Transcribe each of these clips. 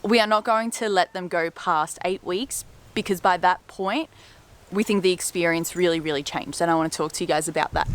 We are not going to let them go past 8 weeks because by that point, we think the experience really changed, and I want to talk to you guys about that.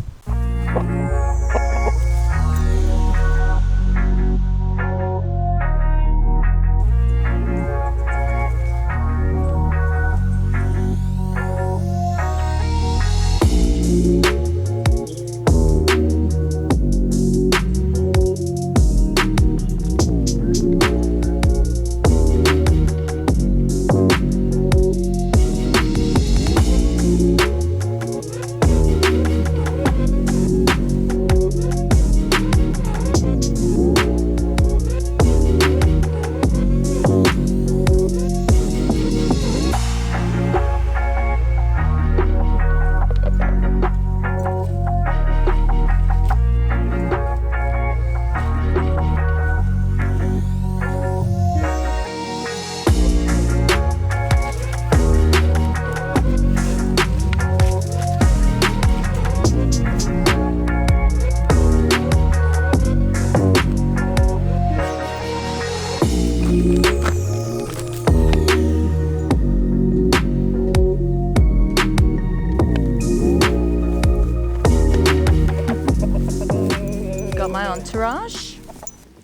Entourage.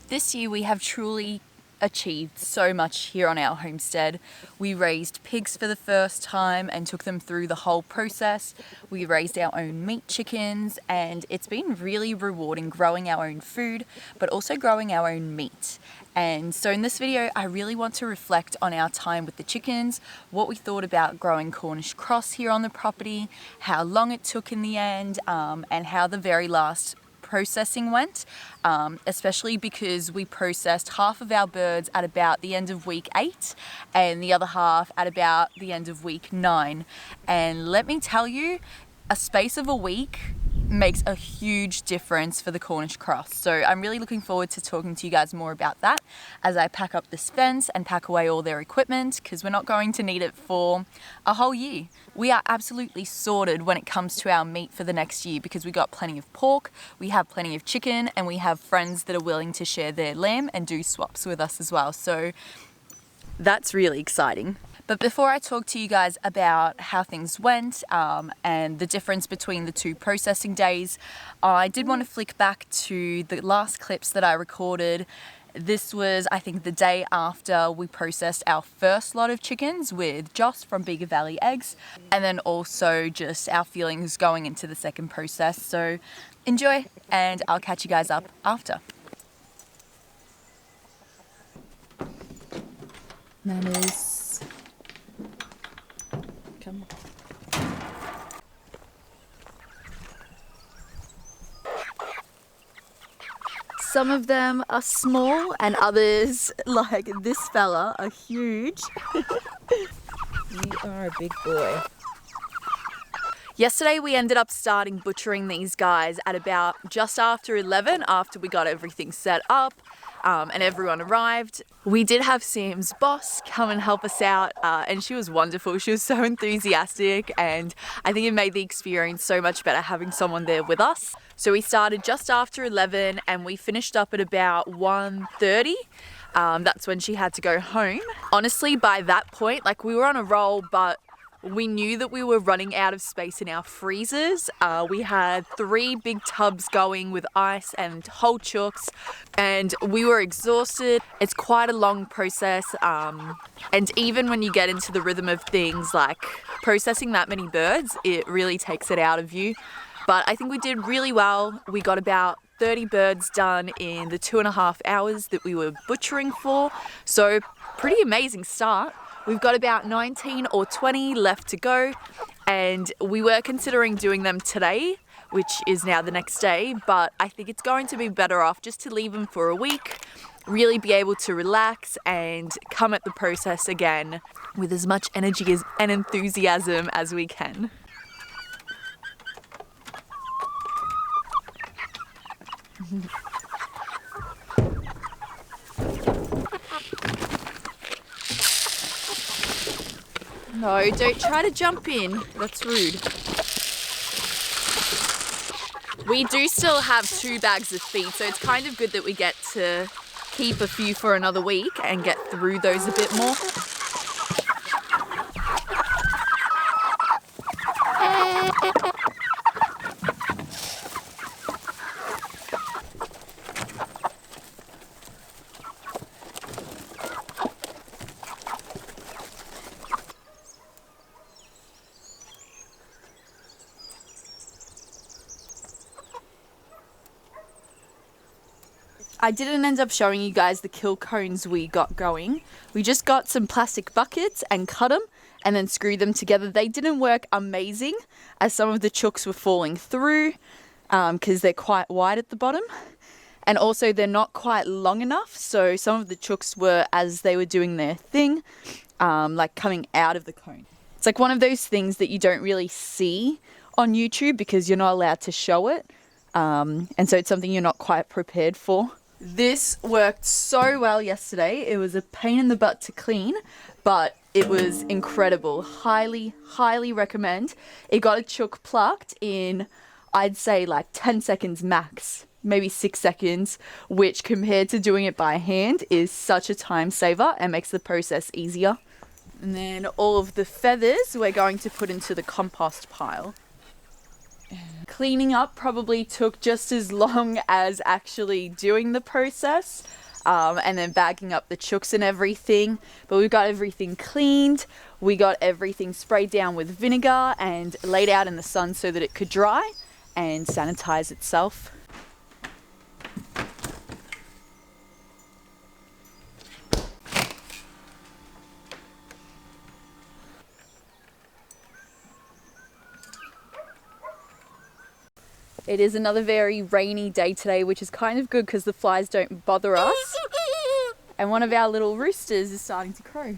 This year we have truly achieved so much here on our homestead. We raised pigs for the first time and took them through the whole process. We raised our own meat chickens, and it's been really rewarding growing our own food, but also growing our own meat. And so in this video, I really want to reflect on our time with the chickens, what we thought about growing Cornish cross here on the property, how long it took in the end, and how the very last processing went, especially because we processed half of our birds at about the end of week 8 and the other half at about the end of week 9. And let me tell you, a space of a week makes a huge difference for the Cornish cross. So I'm really looking forward to talking to you guys more about that as I pack up this fence and pack away all their equipment, because we're not going to need it for a whole year. We are absolutely sorted when it comes to our meat for the next year because we got plenty of pork, we have plenty of chicken, and we have friends that are willing to share their lamb and do swaps with us as well. So that's really exciting. But before I talk to you guys about how things went and the difference between the two processing days, I did want to flick back to the last clips that I recorded. This was, I think, the day after we processed our first lot of chickens with Joss from Bigger Valley Eggs, and then also just our feelings going into the second process. So enjoy, and I'll catch you guys up after. Manners. Come on. Some of them are small and others, like this fella, are huge. You are a big boy. Yesterday we ended up starting butchering these guys at about just after 11, after we got everything set up and everyone arrived. We did have Sam's boss come and help us out, and she was wonderful. She was so enthusiastic, and I think it made the experience so much better having someone there with us. So we started just after 11 and we finished up at about 1:30. That's when she had to go home. Honestly, by that point, like, we were on a roll, but we knew that we were running out of space in our freezers. We had 3 big tubs going with ice and whole chooks, and we were exhausted. It's quite a long process, and even when you get into the rhythm of things like processing that many birds, it really takes it out of you. But I think we did really well. We got about 30 birds done in the 2.5 hours that we were butchering for, so pretty amazing start. We've got about 19 or 20 left to go, and we were considering doing them today, which is now the next day, but I think it's going to be better off just to leave them for a week, really be able to relax and come at the process again with as much energy and enthusiasm as we can. No, don't try to jump in. That's rude. We do still have 2 bags of feed, so it's kind of good that we get to keep a few for another week and get through those a bit more. I didn't end up showing you guys the kill cones we got going. We just got some plastic buckets and cut them and then screwed them together. They didn't work amazing as some of the chooks were falling through because they're quite wide at the bottom. And also they're not quite long enough. So some of the chooks were, as they were doing their thing, like coming out of the cone. It's like one of those things that you don't really see on YouTube because you're not allowed to show it. And so it's something you're not quite prepared for. This worked so well yesterday. It was a pain in the butt to clean, but it was incredible. Highly, highly recommend. It got a chook plucked in, I'd say like 10 seconds max, maybe 6 seconds, which compared to doing it by hand is such a time saver and makes the process easier. And then all of the feathers we're going to put into the compost pile. Cleaning up probably took just as long as actually doing the process, and then bagging up the chooks and everything. But we got everything cleaned, we got everything sprayed down with vinegar and laid out in the sun so that it could dry and sanitize itself. It is another very rainy day today, which is kind of good because the flies don't bother us. And one of our little roosters is starting to crow.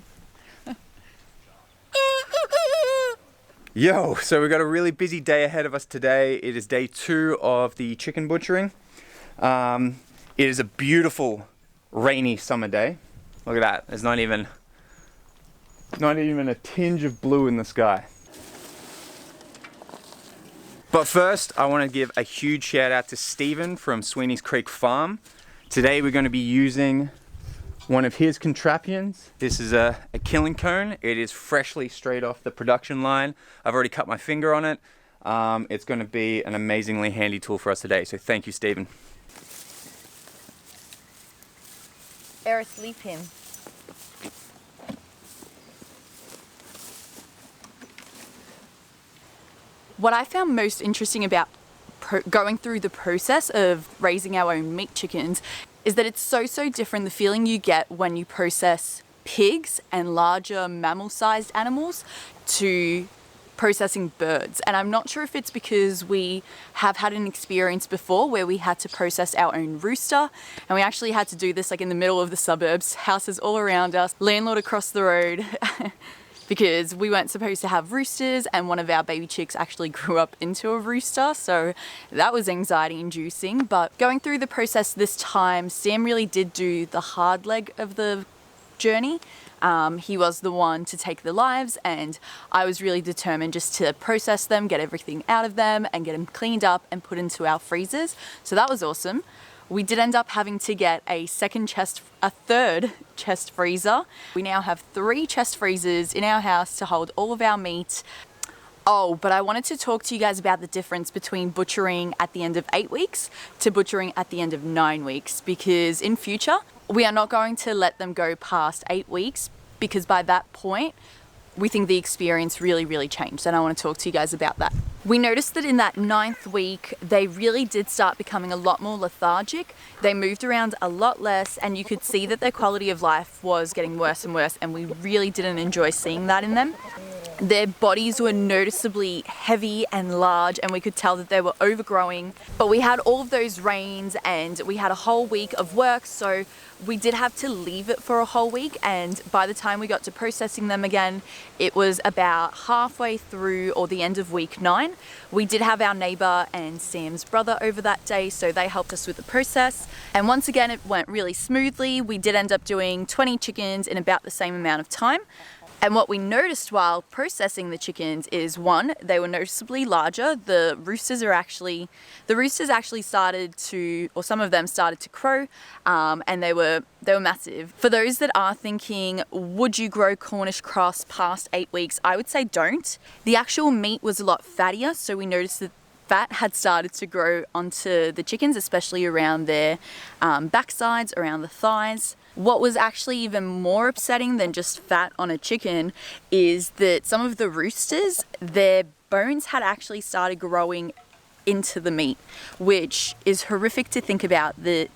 Yo, so we've got a really busy day ahead of us today. It is day 2 of the chicken butchering. It is a beautiful rainy summer day. Look at that, there's not even a tinge of blue in the sky. But first, I want to give a huge shout out to Stephen from Sweeney's Creek Farm. Today we're going to be using one of his contraptions. This is a killing cone. It is freshly straight off the production line. I've already cut my finger on it. It's going to be an amazingly handy tool for us today, so thank you, Stephen. Eris, leave him. What I found most interesting about going through the process of raising our own meat chickens is that it's so different, the feeling you get when you process pigs and larger mammal-sized animals to processing birds. And I'm not sure if it's because we have had an experience before where we had to process our own rooster, and we actually had to do this like in the middle of the suburbs, houses all around us, landlord across the road. Because we weren't supposed to have roosters, and one of our baby chicks actually grew up into a rooster, so that was anxiety inducing. But going through the process this time, Sam really did do the hard leg of the journey. He was the one to take the lives, and I was really determined just to process them, get everything out of them, and get them cleaned up and put into our freezers. So that was awesome. We did end up having to get a third chest freezer. We now have 3 chest freezers in our house to hold all of our meat. Oh, but I wanted to talk to you guys about the difference between butchering at the end of 8 weeks to butchering at the end of 9 weeks, because in future, we are not going to let them go past 8 weeks, because by that point, we think the experience really changed, and I want to talk to you guys about that. We noticed that in that 9th week, they really did start becoming a lot more lethargic. They moved around a lot less, and you could see that their quality of life was getting worse and worse, and we really didn't enjoy seeing that in them. Their bodies were noticeably heavy and large, and we could tell that they were overgrowing. But we had all of those rains, and we had a whole week of work, so we did have to leave it for a whole week, and by the time we got to processing them again, it was about halfway through or the end of week 9. We did have our neighbor and Sam's brother over that day, so they helped us with the process. And once again, it went really smoothly. We did end up doing 20 chickens in about the same amount of time. And what we noticed while processing the chickens is, one, they were noticeably larger. The roosters actually started to, or some of them started to crow, and they were were massive. For those that are thinking, would you grow Cornish cross past 8 weeks? I would say don't. The actual meat was a lot fattier, so we noticed that fat had started to grow onto the chickens, especially around their backsides, around the thighs. What was actually even more upsetting than just fat on a chicken is that some of the roosters, their bones had actually started growing into the meat, which is horrific to think about, that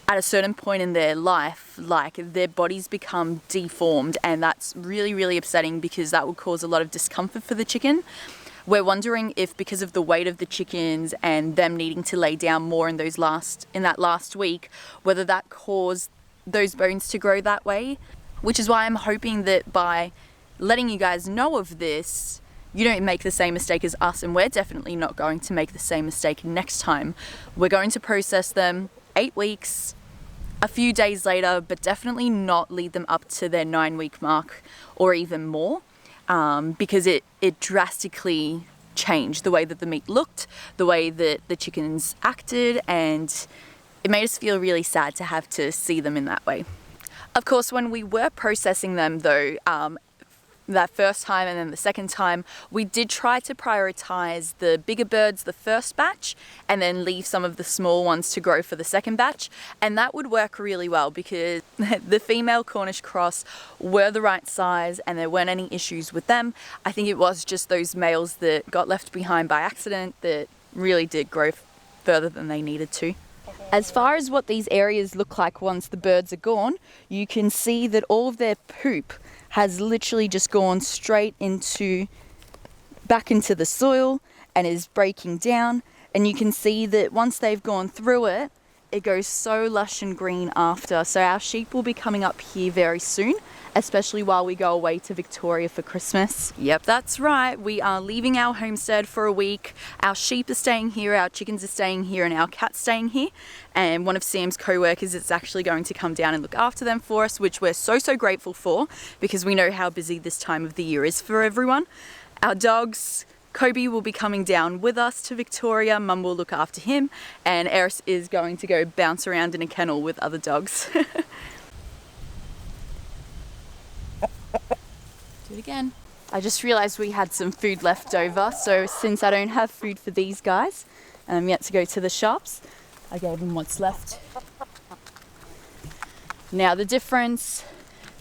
at a certain point in their life, like, their bodies become deformed, and that's really, really upsetting because that would cause a lot of discomfort for the chicken. We're wondering if, because of the weight of the chickens and them needing to lay down more in that last week, whether that caused those bones to grow that way, which is why I'm hoping that by letting you guys know of this, you don't make the same mistake as us, and we're definitely not going to make the same mistake next time. We're going to process them 8 weeks, a few days later, but definitely not lead them up to their 9-week mark or even more, because it drastically changed the way that the meat looked, the way that the chickens acted, and it made us feel really sad to have to see them in that way. Of course, when we were processing them though, that first time and then the second time, we did try to prioritize the bigger birds the first batch and then leave some of the small ones to grow for the second batch, and that would work really well because the female Cornish cross were the right size and there weren't any issues with them. I think it was just those males that got left behind by accident that really did grow further than they needed to. As far as what these areas look like once the birds are gone, you can see that all of their poop has literally just gone straight back into the soil and is breaking down. And you can see that once they've gone through it, it goes so lush and green after. So our sheep will be coming up here very soon, especially while we go away to Victoria for Christmas. Yep, that's right. We are leaving our homestead for a week. Our sheep are staying here, our chickens are staying here, and our cat's staying here. And one of Sam's co-workers is actually going to come down and look after them for us, which we're so, so grateful for because we know how busy this time of the year is for everyone. Our dogs, Kobe will be coming down with us to Victoria. Mum will look after him, and Eris is going to go bounce around in a kennel with other dogs. Do it again. I just realized we had some food left over, so since I don't have food for these guys and I'm yet to go to the shops, I gave them what's left. Now the difference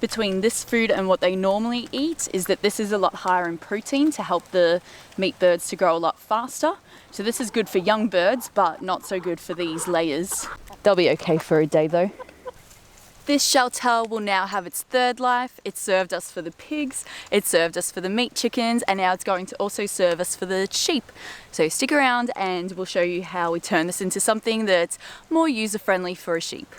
between this food and what they normally eat is that this is a lot higher in protein to help the meat birds to grow a lot faster. So this is good for young birds, but not so good for these layers. They'll be okay for a day though. This shelter will now have its third life. It served us for the pigs, it served us for the meat chickens, and now it's going to also serve us for the sheep. So stick around and we'll show you how we turn this into something that's more user-friendly for a sheep.